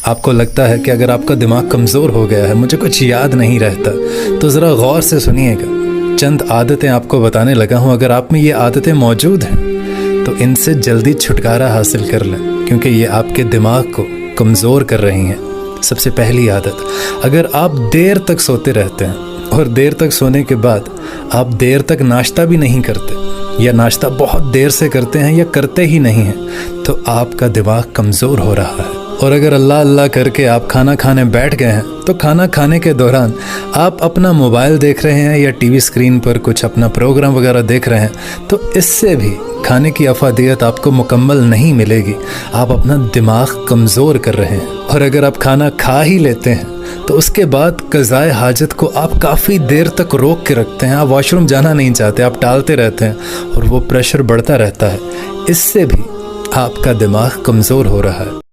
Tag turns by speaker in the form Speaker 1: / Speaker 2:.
Speaker 1: آپ کو لگتا ہے کہ اگر آپ کا دماغ کمزور ہو گیا ہے, مجھے کچھ یاد نہیں رہتا, تو ذرا غور سے سنیے گا. چند عادتیں آپ کو بتانے لگا ہوں, اگر آپ میں یہ عادتیں موجود ہیں تو ان سے جلدی چھٹکارا حاصل کر لیں, کیونکہ یہ آپ کے دماغ کو کمزور کر رہی ہیں. سب سے پہلی عادت, اگر آپ دیر تک سوتے رہتے ہیں اور دیر تک سونے کے بعد آپ دیر تک ناشتہ بھی نہیں کرتے, یا ناشتہ بہت دیر سے کرتے ہیں یا کرتے ہی نہیں ہیں, تو آپ کا دماغ کمزور ہو رہا ہے. اور اگر اللہ اللہ کر کے آپ کھانا کھانے بیٹھ گئے ہیں تو کھانا کھانے کے دوران آپ اپنا موبائل دیکھ رہے ہیں یا ٹی وی اسکرین پر کچھ اپنا پروگرام وغیرہ دیکھ رہے ہیں, تو اس سے بھی کھانے کی افادیت آپ کو مکمل نہیں ملے گی. آپ اپنا دماغ کمزور کر رہے ہیں. اور اگر آپ کھانا کھا ہی لیتے ہیں تو اس کے بعد قضائے حاجت کو آپ کافی دیر تک روک کے رکھتے ہیں. آپ واش روم جانا نہیں چاہتے, آپ ٹالتے رہتے ہیں اور وہ پریشر بڑھتا رہتا ہے. اس سے بھی آپ کا دماغ کمزور ہو رہا ہے.